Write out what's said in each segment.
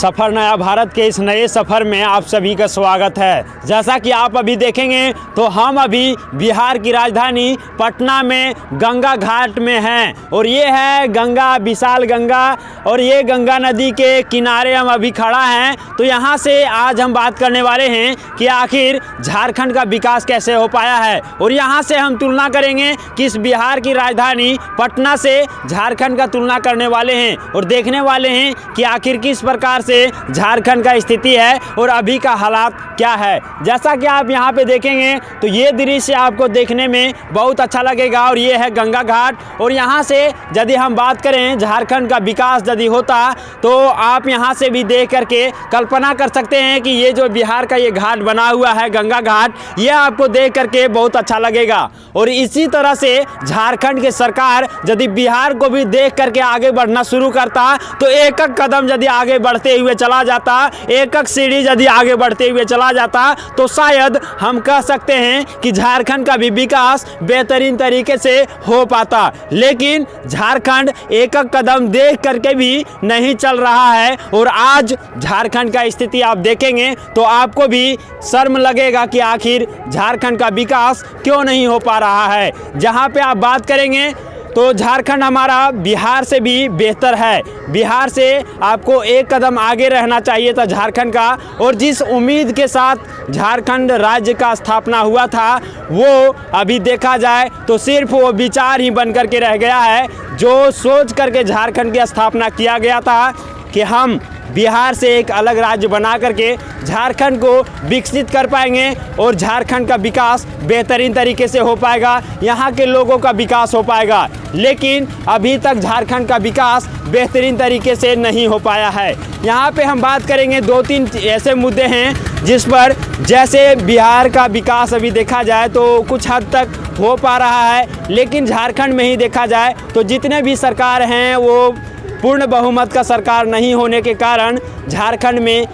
सफ़र नया भारत के इस नए सफ़र में आप सभी का स्वागत है। जैसा कि आप अभी देखेंगे तो हम अभी बिहार की राजधानी पटना में गंगा घाट में हैं और ये है गंगा, विशाल गंगा, और ये गंगा नदी के किनारे हम अभी खड़ा हैं। तो यहाँ से आज हम बात करने वाले हैं कि आखिर झारखंड का विकास कैसे हो पाया है, और यहाँ से हम तुलना करेंगे कि इस बिहार की राजधानी पटना से झारखंड का तुलना करने वाले हैं और देखने वाले हैं कि आखिर किस प्रकार से झारखंड का स्थिति है और अभी का हालात क्या है। जैसा कि आप यहाँ पे देखेंगे तो ये दृश्य आपको देखने में बहुत अच्छा लगेगा और ये है गंगा घाट। और यहाँ से यदि हम बात करें झारखंड का विकास यदि होता तो आप यहाँ से भी देख करके कल्पना कर सकते हैं कि ये जो बिहार का ये घाट बना हुआ है गंगा घाट, ये आपको देख करके बहुत अच्छा लगेगा। और इसी तरह से झारखंड की सरकार यदि बिहार को भी देख करके आगे बढ़ना शुरू करता तो एक एक कदम यदि आगे बढ़ते हुए चला जाता, एक एक सीढ़ी यदि आगे बढ़ते हुए चला जाता तो शायद हम कह सकते हैं कि झारखंड का भी विकास बेहतरीन तरीके से हो पाता। लेकिन झारखंड एक एक कदम देख करके भी नहीं चल रहा है और आज झारखंड का स्थिति आप देखेंगे तो आपको भी शर्म लगेगा कि आखिर झारखंड का विकास क्यों नहीं हो पा रहा है। जहां पे आप बात करेंगे तो झारखंड हमारा बिहार से भी बेहतर है। बिहार से आपको एक कदम आगे रहना चाहिए था झारखंड का, और जिस उम्मीद के साथ झारखंड राज्य का स्थापना हुआ था वो अभी देखा जाए तो सिर्फ वो विचार ही बन करके रह गया है। जो सोच करके झारखंड की स्थापना किया गया था कि हम बिहार से एक अलग राज्य बना करके झारखंड को विकसित कर पाएंगे और झारखंड का विकास बेहतरीन तरीके से हो पाएगा, यहाँ के लोगों का विकास हो पाएगा। लेकिन अभी तक झारखंड का विकास बेहतरीन तरीके से नहीं हो पाया है। यहाँ पे हम बात करेंगे दो तीन ऐसे मुद्दे हैं जिस पर जैसे बिहार का विकास अभी देखा जाए तो कुछ हद तक हो पा रहा है, लेकिन झारखंड में ही देखा जाए तो जितने भी सरकार हैं वो पूर्ण बहुमत का सरकार नहीं होने के कारण झारखंड में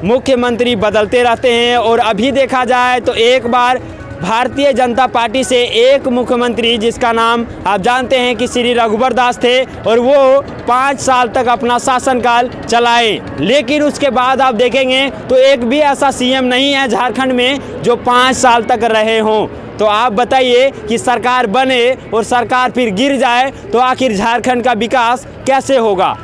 मुख्यमंत्री बदलते रहते हैं। और अभी देखा जाए तो एक बार भारतीय जनता पार्टी से एक मुख्यमंत्री जिसका नाम आप जानते हैं कि श्री रघुवर दास थे, और वो 5 साल तक अपना शासनकाल चलाए। लेकिन उसके बाद आप देखेंगे तो एक भी ऐसा सीएम नहीं है झारखंड में जो 5 साल तक रहे हों। तो आप बताइए कि सरकार बने और सरकार फिर गिर जाए तो आखिर झारखंड का विकास कैसे होगा।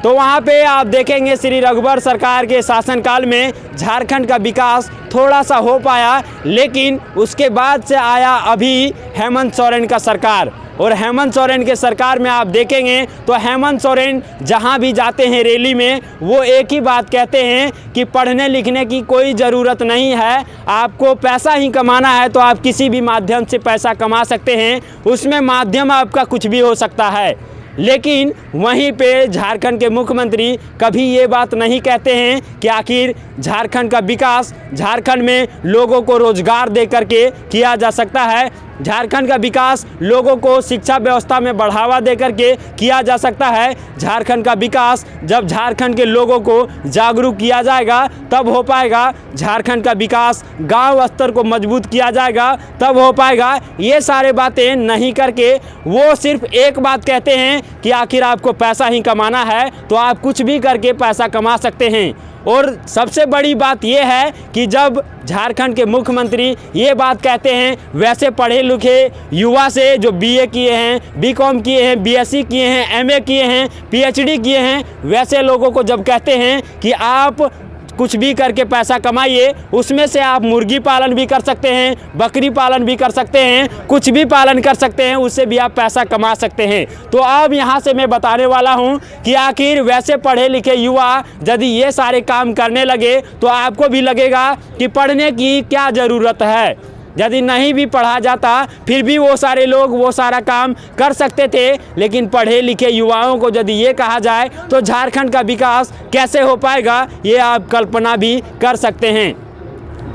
तो वहाँ पे आप देखेंगे श्री रघुवर सरकार के शासनकाल में झारखंड का विकास थोड़ा सा हो पाया, लेकिन उसके बाद से आया अभी हेमंत सोरेन का सरकार, और हेमंत सोरेन के सरकार में आप देखेंगे तो हेमंत सोरेन जहां भी जाते हैं रैली में वो एक ही बात कहते हैं कि पढ़ने लिखने की कोई ज़रूरत नहीं है, आपको पैसा ही कमाना है तो आप किसी भी माध्यम से पैसा कमा सकते हैं, उसमें माध्यम आपका कुछ भी हो सकता है। लेकिन वहीं पे झारखंड के मुख्यमंत्री कभी ये बात नहीं कहते हैं कि आखिर झारखंड का विकास झारखंड में लोगों को रोजगार दे करके किया जा सकता है, झारखंड का विकास लोगों को शिक्षा व्यवस्था में बढ़ावा दे करके किया जा सकता है। झारखंड का विकास जब झारखंड के लोगों को जागरूक किया जाएगा तब हो पाएगा, झारखंड का विकास गांव स्तर को मजबूत किया जाएगा तब हो पाएगा। ये सारे बातें नहीं करके वो सिर्फ एक बात कहते हैं कि आखिर आपको पैसा ही कमाना है तो आप कुछ भी करके पैसा कमा सकते हैं। और सबसे बड़ी बात यह है कि जब झारखंड के मुख्यमंत्री ये बात कहते हैं, वैसे पढ़े लिखे युवा से जो बीए किए हैं, बीकॉम किए हैं, बीएससी किए हैं, एमए किए हैं, पीएचडी किए हैं, वैसे लोगों को जब कहते हैं कि आप कुछ भी करके पैसा कमाइए, उसमें से आप मुर्गी पालन भी कर सकते हैं, बकरी पालन भी कर सकते हैं, कुछ भी पालन कर सकते हैं, उससे भी आप पैसा कमा सकते हैं। तो अब यहाँ से मैं बताने वाला हूँ कि आखिर वैसे पढ़े लिखे युवा यदि ये सारे काम करने लगे तो आपको भी लगेगा कि पढ़ने की क्या ज़रूरत है। यदि नहीं भी पढ़ा जाता फिर भी वो सारे लोग वो सारा काम कर सकते थे। लेकिन पढ़े लिखे युवाओं को यदि ये कहा जाए तो झारखंड का विकास कैसे हो पाएगा ये आप कल्पना भी कर सकते हैं।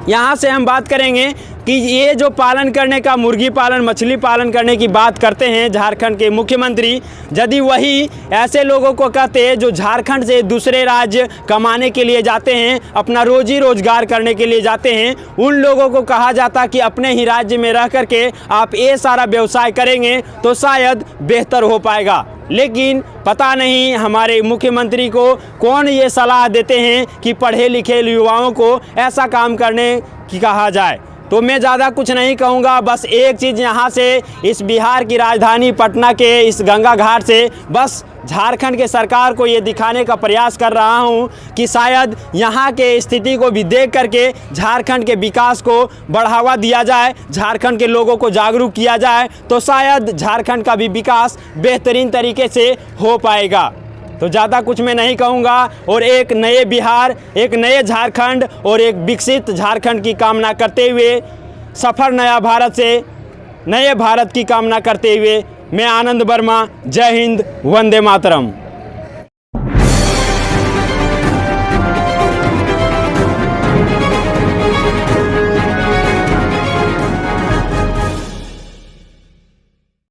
यहाँ से हम बात करेंगे कि ये जो पालन करने का, मुर्गी पालन, मछली पालन करने की बात करते हैं झारखंड के मुख्यमंत्री, यदि वही ऐसे लोगों को कहते जो झारखंड से दूसरे राज्य कमाने के लिए जाते हैं, अपना रोजी रोजगार करने के लिए जाते हैं, उन लोगों को कहा जाता कि अपने ही राज्य में रह करके आप ये सारा व्यवसाय करेंगे तो शायद बेहतर हो पाएगा। लेकिन पता नहीं हमारे मुख्यमंत्री को कौन ये सलाह देते हैं कि पढ़े लिखे युवाओं को ऐसा काम करने की कहा जाए। तो मैं ज़्यादा कुछ नहीं कहूँगा, बस एक चीज़ यहाँ से, इस बिहार की राजधानी पटना के इस गंगा घाट से बस झारखंड के सरकार को ये दिखाने का प्रयास कर रहा हूँ कि शायद यहाँ के स्थिति को भी देख करके झारखंड के विकास को बढ़ावा दिया जाए, झारखंड के लोगों को जागरूक किया जाए, तो शायद झारखंड का भी विकास बेहतरीन तरीके से हो पाएगा। तो ज़्यादा कुछ मैं नहीं कहूँगा और एक नए बिहार, एक नए झारखंड और एक विकसित झारखंड की कामना करते हुए, सफ़र नया भारत से नए भारत की कामना करते हुए, मैं आनंद वर्मा, जय हिंद, वंदे मातरम।